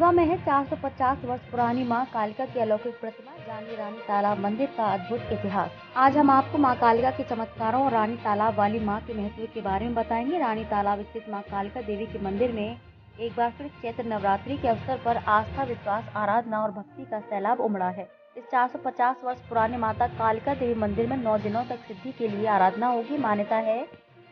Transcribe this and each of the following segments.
रीवा में है 450 वर्ष पुरानी मां कालिका की अलौकिक प्रतिमा, जानिए रानी तालाब मंदिर का अद्भुत इतिहास। आज हम आपको मां कालिका के चमत्कारों और रानी तालाब वाली मां के महत्व के बारे में बताएंगे। रानी तालाब स्थित मां कालिका देवी के मंदिर में एक बार फिर चैत्र नवरात्रि के अवसर पर आस्था, विश्वास, आराधना और भक्ति का सैलाब उमड़ा है। इस 450 वर्ष पुराने माता कालिका देवी मंदिर में 9 दिनों तक सिद्धि के लिए आराधना होगी। मान्यता है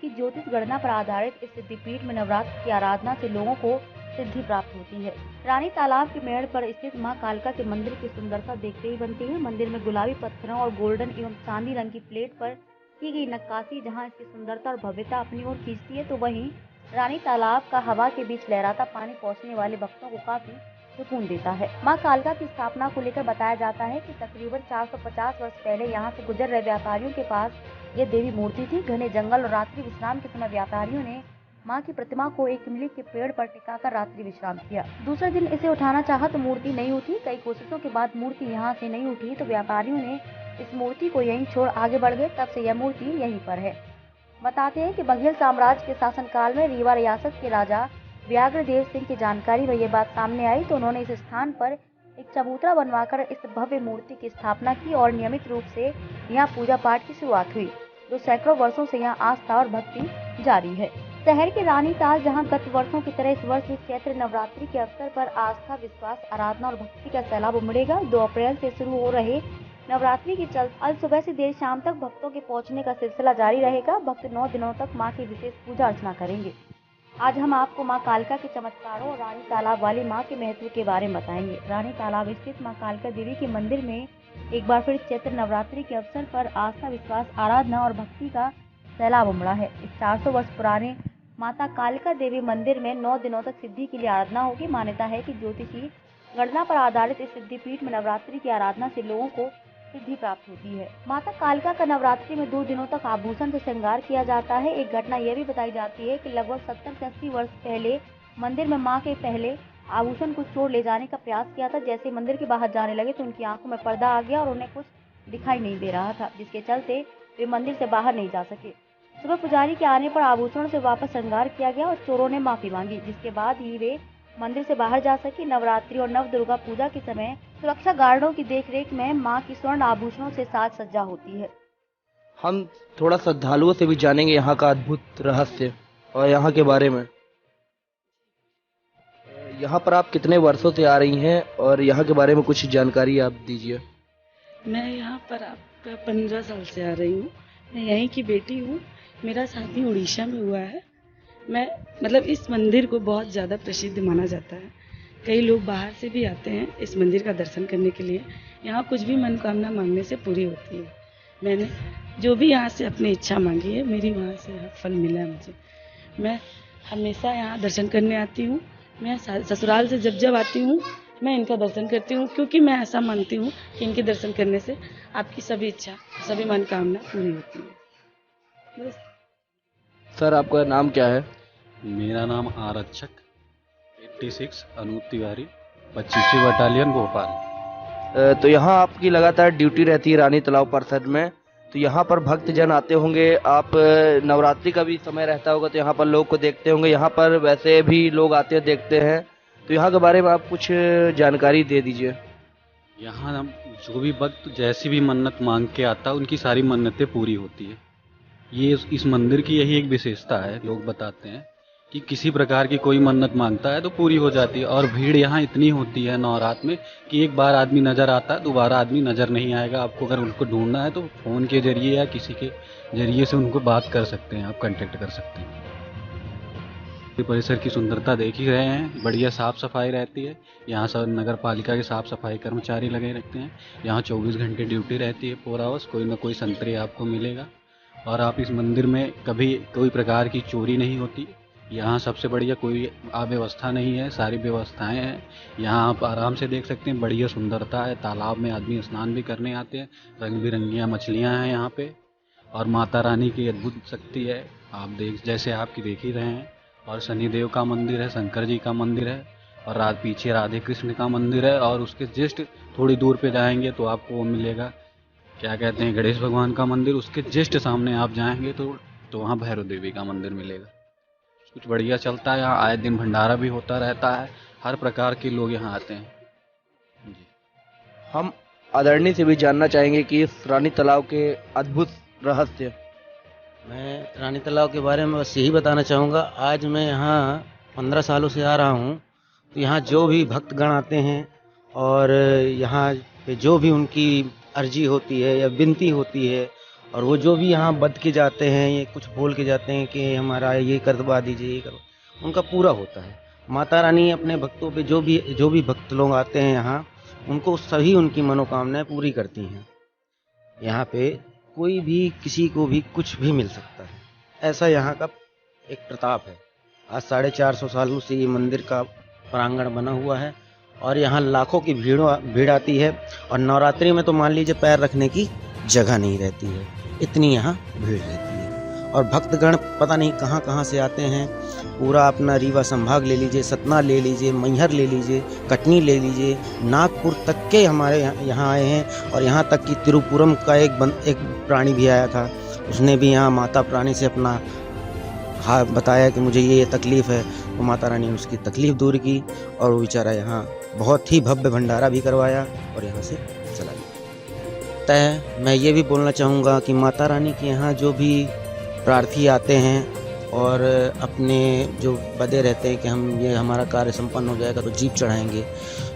कि ज्योतिष गणना पर आधारित इस सिद्धिपीठ में नवरात्र की आराधना से लोगों को सिद्धि प्राप्त होती है। रानी तालाब के मेड़ पर स्थित मां कालिका के मंदिर की सुंदरता देखते ही बनती है। मंदिर में गुलाबी पत्थरों और गोल्डन एवं चांदी रंग की प्लेट पर की गई नक्काशी जहां इसकी सुंदरता और भव्यता अपनी ओर खींचती है, तो वहीं रानी तालाब का हवा के बीच लहराता पानी पहुंचने वाले भक्तों को काफी सुकून देता है। मां कालिका की स्थापना को लेकर बताया जाता है कि तकरीबन 450 वर्ष पहले यहाँ से गुजर रहे व्यापारियों के पास यह देवी मूर्ति थी। घने जंगल और रात्रि विश्राम के समय व्यापारियों ने मां की प्रतिमा को एक इमली के पेड़ पर टिकाकर रात्रि विश्राम किया। दूसरे दिन इसे उठाना चाहा तो मूर्ति नहीं उठी। कई कोशिशों के बाद मूर्ति यहाँ से नहीं उठी तो व्यापारियों ने इस मूर्ति को यहीं छोड़ आगे बढ़ गए। तब से यह मूर्ति यहीं पर है। बताते हैं कि बघेल साम्राज्य के शासनकाल में रीवा रियासत के राजा व्याघ्रदेव सिंह की जानकारी में ये बात सामने आई तो उन्होंने इस स्थान पर एक चबूतरा बनवाकर इस भव्य मूर्ति की स्थापना की और नियमित रूप से यहाँ पूजा पाठ की शुरुआत हुई, जो सैकड़ों वर्षों से यहाँ आस्था और भक्ति जारी है। शहर के रानी ताल जहाँ गत वर्षों की तरह इस वर्ष भी चैत्र नवरात्रि के अवसर पर आस्था, विश्वास, आराधना और भक्ति का सैलाब उमड़ेगा। 2 अप्रैल से शुरू हो रहे नवरात्रि के चलते आज सुबह से देर शाम तक भक्तों के पहुंचने का सिलसिला जारी रहेगा। भक्त 9 दिनों तक मां की विशेष पूजा अर्चना करेंगे। आज हम आपको मां कालिका के चमत्कारों और रानी तालाब वाली मां के महत्व के बारे में बताएंगे। रानी तालाब स्थित मां कालिका देवी के मंदिर में एक बार फिर चैत्र नवरात्रि के अवसर पर आस्था, विश्वास, आराधना और भक्ति का सैलाब उमड़ा है। इस 400 वर्ष पुराने माता कालिका देवी मंदिर में 9 दिनों तक सिद्धि के लिए आराधना होगी। मान्यता है कि ज्योतिषी गणना पर आधारित इस सिद्धिपीठ में नवरात्रि की आराधना से लोगों को सिद्धि प्राप्त होती है। माता कालिका का नवरात्रि में 2 दिनों तक आभूषण से श्रृंगार किया जाता है। एक घटना यह भी बताई जाती है कि लगभग 70 से 80 वर्ष पहले मंदिर में मां के पहले आभूषण को चोर ले जाने का प्रयास किया था। जैसे मंदिर के बाहर जाने लगे तो उनकी आंखों में पर्दा आ गया और उन्हें कुछ दिखाई नहीं दे रहा था, जिसके चलते वे मंदिर से बाहर नहीं जा सके। सुबह पुजारी के आने पर आभूषण से वापस श्रृंगार किया गया और चोरों ने माफी मांगी, जिसके बाद ही वे मंदिर से बाहर जा सके। नवरात्रि और नव दुर्गा पूजा के समय सुरक्षा गार्डों की देखरेख में मां की स्वर्ण आभूषणों से साज सज्जा होती है। हम थोड़ा श्रद्धालुओं से भी जानेंगे यहाँ का अद्भुत रहस्य और यहाँ के बारे में। यहाँ पर आप कितने वर्षों से आ रही हैं और यहाँ के बारे में कुछ जानकारी आप दीजिए। मैं यहाँ पर आपका 15 साल से आ रही हूँ। मैं यहीं की बेटी हूँ। मेरा शादी उड़ीसा में हुआ है। मैं इस मंदिर को बहुत ज़्यादा प्रसिद्ध माना जाता है। कई लोग बाहर से भी आते हैं इस मंदिर का दर्शन करने के लिए। यहाँ कुछ भी मनोकामना मांगने से पूरी होती है। मैंने जो भी यहाँ से अपनी इच्छा मांगी है, मेरी वहाँ से फल मिला है मुझे। मैं हमेशा यहाँ दर्शन करने आती हूँ। मैं ससुराल से जब आती हूँ मैं इनका दर्शन करती हूँ, क्योंकि मैं ऐसा मानती हूँ कि इनके दर्शन करने से आपकी सभी इच्छा, सभी मनोकामना पूरी होती है। बस। सर, आपका नाम क्या है? मेरा नाम आरक्षक 86 अनूप तिवारी, 25वीं बटालियन भोपाल। तो यहाँ आपकी लगातार ड्यूटी रहती है रानी तालाब परिसर में, तो यहाँ पर भक्तजन आते होंगे। आप नवरात्रि का भी समय रहता होगा तो यहाँ पर लोग को देखते होंगे। यहाँ पर वैसे भी लोग आते हैं, देखते हैं, तो यहाँ के बारे में आप कुछ जानकारी दे दीजिए। यहाँ हम जो भी भक्त जैसी भी मन्नत मांग के आता है उनकी सारी मन्नतें पूरी होती है। ये इस मंदिर की यही एक विशेषता है। लोग बताते हैं कि किसी प्रकार की कोई मन्नत मांगता है तो पूरी हो जाती है। और भीड़ यहाँ इतनी होती है नवरात्र में कि एक बार आदमी नज़र आता है, दोबारा आदमी नज़र नहीं आएगा। आपको अगर उनको ढूंढना है तो फ़ोन के जरिए या किसी के जरिए से उनको बात कर सकते हैं, आप कांटेक्ट कर सकते हैं। परिसर की सुंदरता देख ही रहे हैं। बढ़िया साफ़ सफाई रहती है। यहाँ सब नगर पालिका के साफ़ सफाई कर्मचारी लगे रहते हैं। यहाँ 24 घंटे ड्यूटी रहती है। 4 आवर्स कोई ना कोई संतरी आपको मिलेगा। और आप इस मंदिर में कभी कोई प्रकार की चोरी नहीं होती। यहाँ सबसे बढ़िया कोई अव्यवस्था नहीं है, सारी व्यवस्थाएं हैं। यहाँ आप आराम से देख सकते हैं, बढ़िया सुंदरता है। तालाब में आदमी स्नान भी करने आते हैं। रंग बिरंगियाँ मछलियाँ हैं यहाँ पे। और माता रानी की अद्भुत शक्ति है, आप जैसे आपकी देख ही रहे हैं। और शनिदेव का मंदिर है, शंकर जी का मंदिर है, और पीछे राधे कृष्ण का मंदिर है। और उसके जस्ट थोड़ी दूर पे जाएंगे तो आपको वो मिलेगा, क्या कहते हैं, गणेश भगवान का मंदिर। उसके जस्ट सामने आप जाएंगे तो वहाँ भैरव देवी का मंदिर मिलेगा। कुछ बढ़िया चलता है यहाँ। आए दिन भंडारा भी होता रहता है। हर प्रकार के लोग यहाँ आते हैं जी। हम आदरणीय से भी जानना चाहेंगे कि इस रानी तालाब के अद्भुत रहस्य। मैं रानी तालाब के बारे में बस यही बताना चाहूँगा। आज मैं यहाँ 15 सालों से आ रहा हूँ, तो यहाँ जो भी भक्तगण आते हैं और यहाँ पे जो भी उनकी अर्जी होती है या विनती होती है, और वो जो भी यहाँ बद के जाते हैं, ये कुछ बोल के जाते हैं कि हमारा ये करवा दीजिए, ये करवा, उनका पूरा होता है। माता रानी अपने भक्तों पे जो भी भक्त लोग आते हैं यहाँ, उनको सभी उनकी मनोकामनाएं पूरी करती हैं। यहाँ पे कोई भी किसी को भी कुछ भी मिल सकता है, ऐसा यहाँ का एक प्रताप है। आज 450 सालों से ये मंदिर का प्रांगण बना हुआ है और यहाँ लाखों की भीड़ आती है, और नवरात्रि में तो मान लीजिए पैर रखने की जगह नहीं रहती है, इतनी यहाँ भीड़ रहती है। और भक्तगण पता नहीं कहाँ कहाँ से आते हैं। पूरा अपना रीवा संभाग ले लीजिए, सतना ले लीजिए, मैहर ले लीजिए, कटनी ले लीजिए, नागपुर तक के हमारे यहाँ आए हैं। और यहाँ तक कि तिरुपुरम का एक प्राणी भी आया था, उसने भी यहाँ माता प्राणी से अपना बताया कि मुझे ये तकलीफ़ है, तो माता रानी ने उसकी तकलीफ़ दूर की और वो बेचारा यहाँ बहुत ही भव्य भंडारा भी करवाया और यहाँ से चला गया। तय मैं ये भी बोलना चाहूँगा कि माता रानी के यहाँ जो भी प्रार्थी आते हैं और अपने जो बदे रहते हैं कि हम ये हमारा कार्य संपन्न हो जाएगा तो जीप चढ़ाएंगे,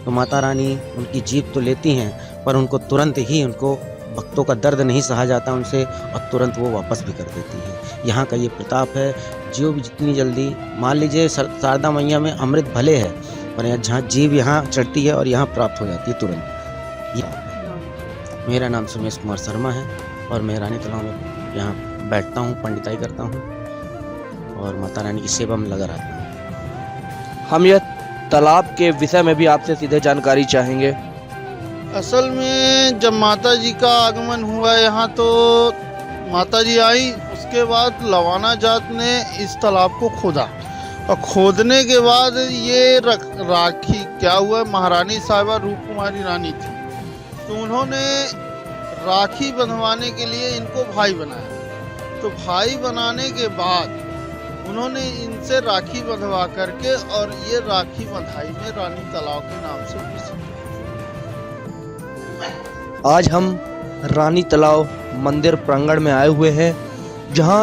तो माता रानी उनकी जीप तो लेती हैं, पर उनको तुरंत ही उनको भक्तों का दर्द नहीं सहा जाता उनसे, और तुरंत वो वापस भी कर देती है। यहाँ का ये प्रताप है। जो भी जितनी जल्दी मान लीजिए शारदा मैया में अमृत भले है, पर यहाँ जहाँ जीव यहाँ चढ़ती है और यहाँ प्राप्त हो जाती है तुरंत। मेरा नाम सुमेश कुमार शर्मा है और मैं रानी तालाब में यहाँ बैठता हूँ, पंडिताई करता हूँ और माता रानी की सेवा में लगा रहता हूँ। हम यह तालाब के विषय में भी आपसे सीधे जानकारी चाहेंगे। असल में जब माता जी का आगमन हुआ यहाँ, तो माता जी आई, उसके बाद लवाना जात ने इस तालाब को खोदा, और खोदने के बाद ये राखी क्या हुआ, महारानी साहिबा रूप कुमारी रानी थी, तो उन्होंने राखी बंधवाने के लिए इनको भाई बनाया। तो भाई बनाने के बाद उन्होंने इनसे राखी बंधवा करके, और ये राखी बंधाई में रानी तालाब के नाम से प्रसिद्ध। आज हम रानी तालाब मंदिर प्रांगण में आए हुए हैं, जहां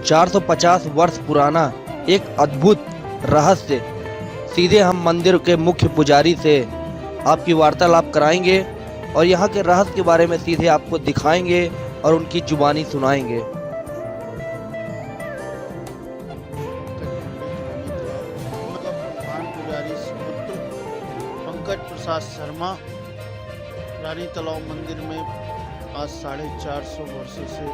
450 वर्ष पुराना एक अद्भुत रहस्य, सीधे हम मंदिर के मुख्य पुजारी से आपकी वार्तालाप कराएंगे और यहाँ के रहस्य के बारे में सीधे आपको दिखाएंगे और उनकी जुबानी सुनाएंगे। पंकज प्रसाद शर्मा रानी तालाब मंदिर में आज 450 वर्षों से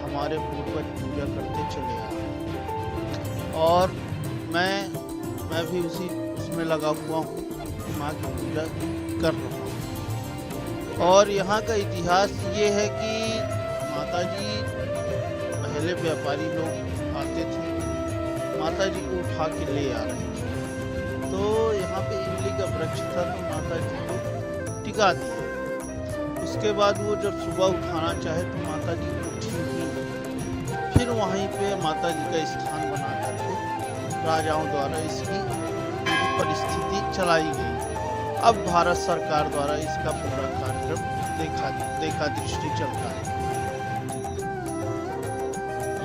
हमारे पूर्वज पूजा करते चले आ रहे हैं, और मैं भी उसमें लगा हुआ हूँ, माँ की पूजा कर रहा हूँ। और यहाँ का इतिहास ये है कि माता जी पहले व्यापारी लोग आते थे, माता जी को उठा के ले आ रहे थे, तो यहाँ पे इमली का वृक्ष था, तो माता जी को टिका दिया। उसके बाद वो जब सुबह उठाना चाहे तो माता जी उठी ही, फिर वहीं पे माता जी का स्थान बना करके राजाओं द्वारा इसकी परिस्थिति चलाई गई। अब भारत सरकार द्वारा इसका पूरा कार्यक्रम देखा दृष्टि चलता है।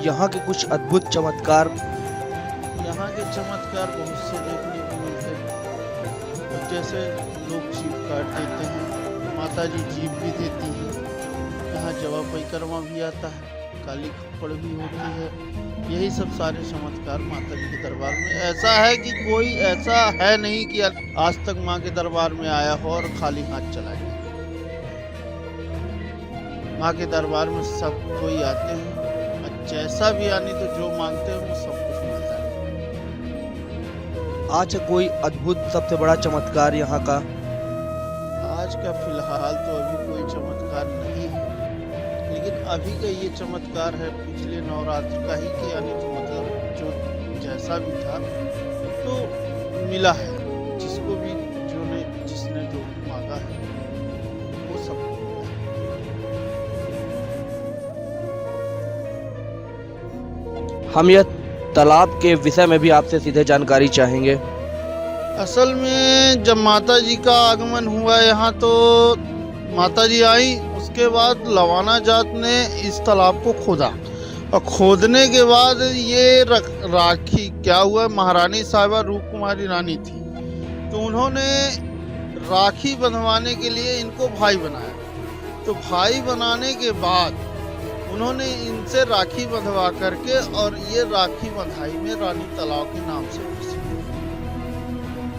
यहाँ के कुछ अद्भुत चमत्कार। यहाँ के चमत्कार बहुत से देखने को मिलते हैं, जैसे लोग जीव काट देते हैं, माता जी जीव भी देती है। यहाँ जवा परिक्रमा भी आता है, काली खप्पड़ भी होती है। यही सब सारे चमत्कार माता जी के दरबार में। ऐसा है कि कोई ऐसा है नहीं कि आज तक माँ के दरबार में आया हो और खाली हाथ चला जाए। माँ के दरबार में सब कोई आते हैं, जैसा भी आने तो जो मांगते हैं वो सब कुछ मिलता है। आज कोई अद्भुत सबसे बड़ा चमत्कार यहाँ का? आज का फिलहाल तो अभी कोई चमत्कार नहीं है, लेकिन अभी का ये चमत्कार है पिछले नवरात्र का ही, कि यानी तो मतलब जो जैसा भी था तो मिला है, जिसको भी जिसने जो मांगा है वो सब मिला है। हम यह तालाब के विषय में भी आपसे सीधे जानकारी चाहेंगे। असल में जब माता जी का आगमन हुआ यहाँ, तो माता जी आई, उसके बाद लवाना जात ने इस तालाब को खोदा और खोदने के बाद ये राखी क्या हुआ, महारानी साहिबा रूप कुमारी रानी थी, तो उन्होंने राखी बंधवाने के लिए इनको भाई बनाया। तो भाई बनाने के बाद उन्होंने इनसे राखी बंधवा करके और ये राखी बंधाई में रानी तालाब के नाम से